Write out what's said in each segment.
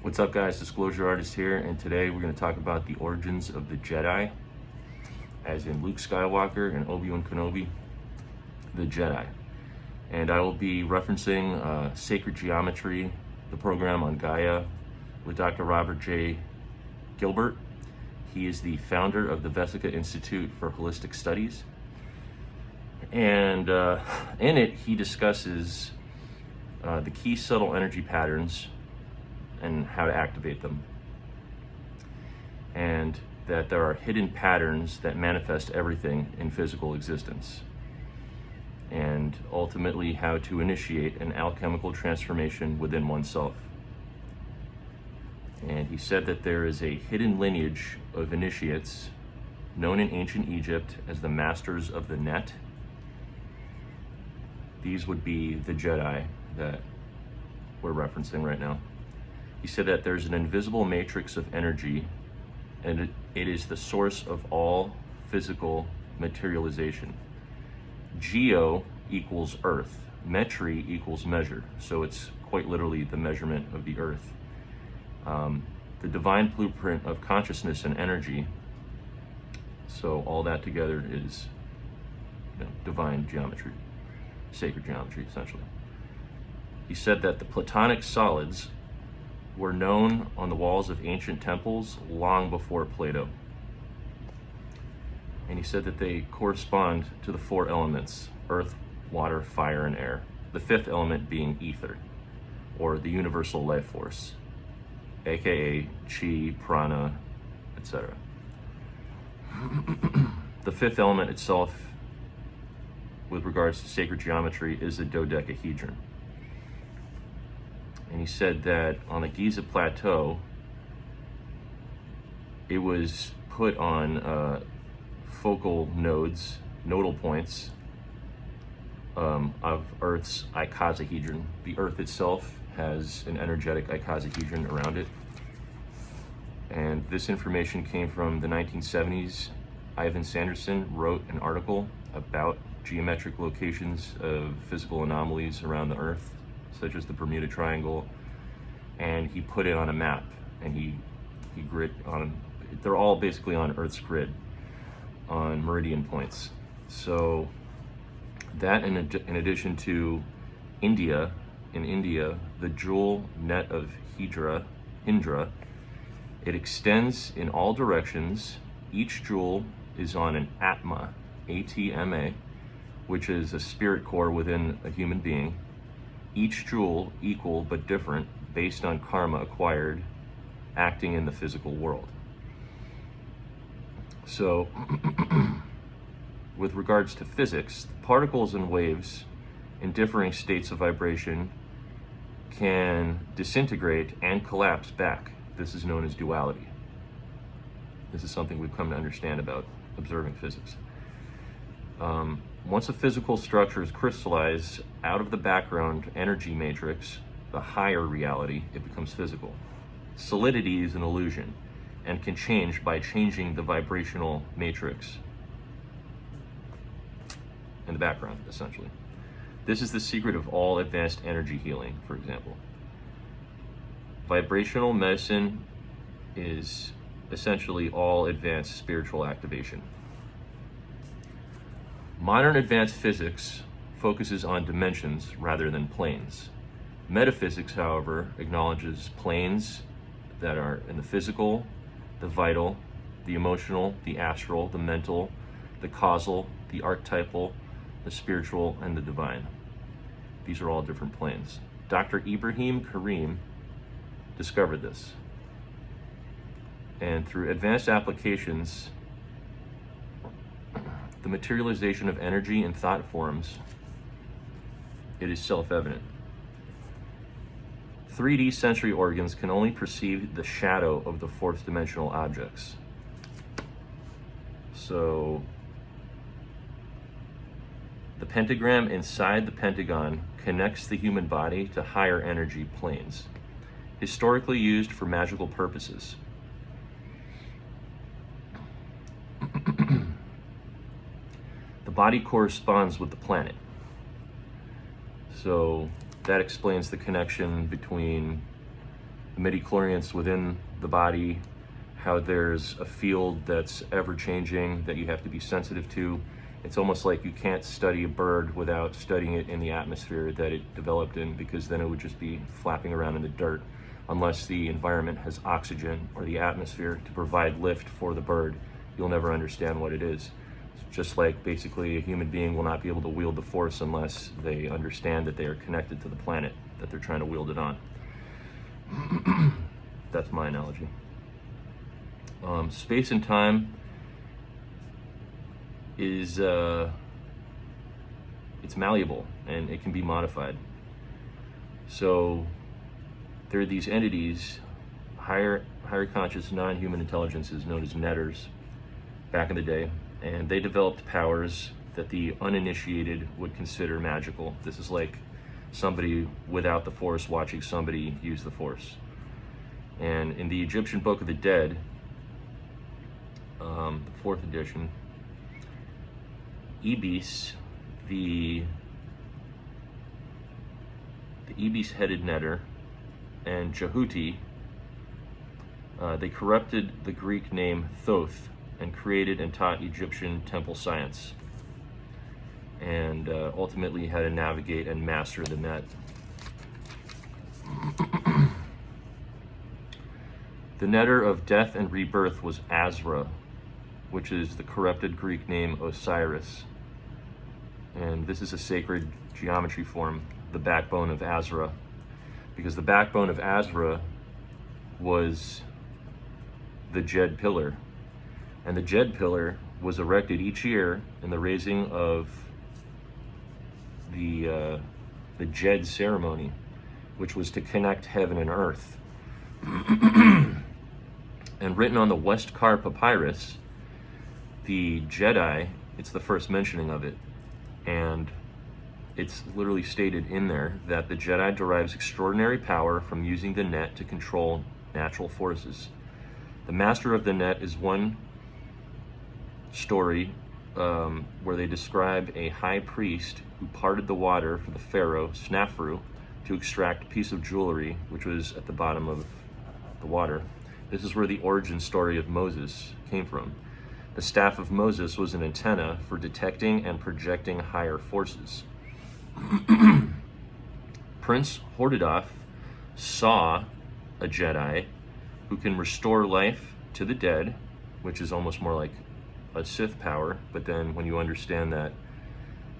What's up, guys? Disclosure Artist here, and today we're going to talk about the origins of the Jedi, as in Luke Skywalker and Obi-Wan Kenobi, the Jedi. And I will be referencing Sacred Geometry, the program on Gaia, with Dr. Robert J. Gilbert. He is the founder of the Vesica Institute for Holistic Studies. And in it, he discusses the key subtle energy patterns and how to activate them, and that there are hidden patterns that manifest everything in physical existence, and ultimately how to initiate an alchemical transformation within oneself. And he said that there is a hidden lineage of initiates known in ancient Egypt as the masters of the net. These would be the Jedi that we're referencing right now. He said that there's an invisible matrix of energy, and it is the source of all physical materialization. Geo equals earth, metri equals measure, so it's quite literally the measurement of the earth. The divine blueprint of consciousness and energy, so all that together is divine geometry, sacred geometry, essentially. He said that the Platonic solids were known on the walls of ancient temples long before Plato. And he said that they correspond to the four elements: earth, water, fire, and air. The fifth element being ether, or the universal life force, aka chi, prana, etc. The fifth element itself, with regards to sacred geometry, is the dodecahedron. And he said that on the Giza Plateau, it was put on focal nodes, nodal points of Earth's icosahedron. The Earth itself has an energetic icosahedron around it. And this information came from the 1970s. Ivan Sanderson wrote an article about geometric locations of physical anomalies around the Earth, such as the Bermuda Triangle, and he put it on a map, and he grid on, they're all basically on Earth's grid, on meridian points. So that, in addition to India, in India, the jewel net of Hindra, it extends in all directions. Each jewel is on an Atma, A-T-M-A, which is a spirit core within a human being. Each jewel equal but different based on karma acquired acting in the physical world. So, with regards to physics, particles and waves in differing states of vibration can disintegrate and collapse back. This is known as duality. This is something we've come to understand about observing physics. Once a physical structure is crystallized out of the background energy matrix, the higher reality, it becomes physical. Solidity is an illusion and can change by changing the vibrational matrix in the background, essentially. This is the secret of all advanced energy healing, for example. Vibrational medicine is essentially all advanced spiritual activation. Modern advanced physics focuses on dimensions rather than planes. Metaphysics, however, acknowledges planes that are in the physical, the vital, the emotional, the astral, the mental, the causal, the archetypal, the spiritual, and the divine. These are all different planes. Dr. Ibrahim Karim discovered this. And through advanced applications, the materialization of energy in thought forms, it is self-evident. 3D sensory organs can only perceive the shadow of the fourth dimensional objects. So the pentagram inside the pentagon connects the human body to higher energy planes, historically used for magical purposes. The body corresponds with the planet. So that explains the connection between the midichlorians within the body, how there's a field that's ever-changing that you have to be sensitive to. It's almost like you can't study a bird without studying it in the atmosphere that it developed in, because then it would just be flapping around in the dirt, unless the environment has oxygen or the atmosphere to provide lift for the bird. You'll never understand what it is. It's just like basically a human being will not be able to wield the force unless they understand that they are connected to the planet that they're trying to wield it on. That's my analogy. Space and time is it's malleable and it can be modified. So there are these entities, higher conscious non-human intelligences known as netters back in the day, and they developed powers that the uninitiated would consider magical. This is like somebody without the force watching somebody use the force. And in the Egyptian Book of the Dead, the 4th edition, Ibis, the Ibis-headed netter, and Jehuti, they corrupted the Greek name Thoth and created and taught Egyptian temple science, and ultimately how to navigate and master the net. The netter of death and rebirth was Azra, which is the corrupted Greek name Osiris. And this is a sacred geometry form, the backbone of Azra, because the backbone of Azra was the Jed pillar. And the Jed pillar was erected each year in the raising of the Jed ceremony, which was to connect heaven and earth. And written on the Westcar papyrus, the Jedi, it's the first mentioning of it, and it's literally stated in there that the Jedi derives extraordinary power from using the net to control natural forces. The master of the net is one story where they describe a high priest who parted the water for the pharaoh, Snafru, to extract a piece of jewelry which was at the bottom of the water. This is where the origin story of Moses came from. The staff of Moses was an antenna for detecting and projecting higher forces. Prince Hordadaf saw a Jedi who can restore life to the dead, which is almost more like a Sith power, but then when you understand that,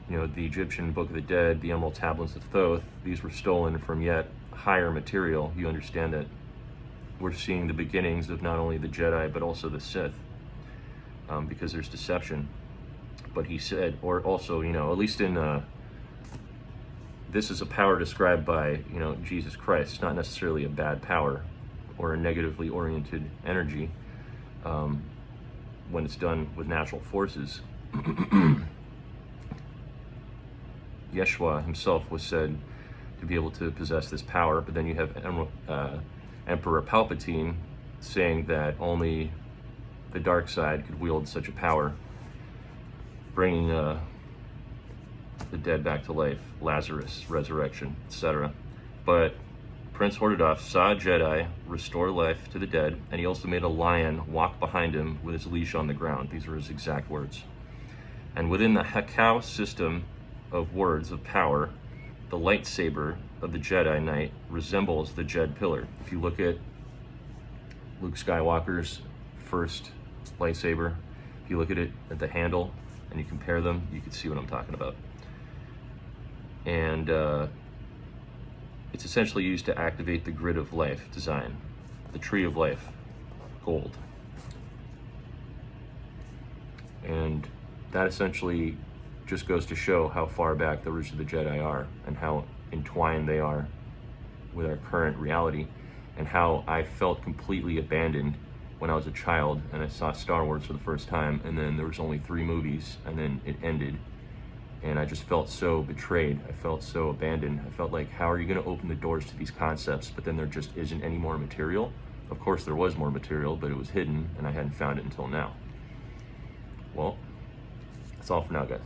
you know, the Egyptian Book of the Dead, the Emerald Tablets of Thoth, these were stolen from yet higher material, you understand that we're seeing the beginnings of not only the Jedi, but also the Sith, because there's deception. But he said, or also, you know, at least in, this is a power described by, you know, Jesus Christ. It's not necessarily a bad power or a negatively oriented energy when it's done with natural forces. Yeshua himself was said to be able to possess this power, but then you have Emperor Palpatine saying that only the dark side could wield such a power, bringing the dead back to life, Lazarus, resurrection, etc. But Prince Hordadaf saw a Jedi restore life to the dead, and he also made a lion walk behind him with his leash on the ground. These are his exact words. And within the Hekau system of words of power, the lightsaber of the Jedi Knight resembles the Jed pillar. If you look at Luke Skywalker's first lightsaber, if you look at it at the handle and you compare them, you can see what I'm talking about. And it's essentially used to activate the grid of life design, the tree of life, gold. And that essentially just goes to show how far back the roots of the Jedi are and how entwined they are with our current reality, and how I felt completely abandoned when I was a child and I saw Star Wars for the first time, and then there was only 3 movies and then it ended, and I just felt so betrayed. I felt so abandoned. I felt like, how are you going to open the doors to these concepts, but then there just isn't any more material? Of course there was more material, but it was hidden and I hadn't found it until now. Well, that's all for now, guys.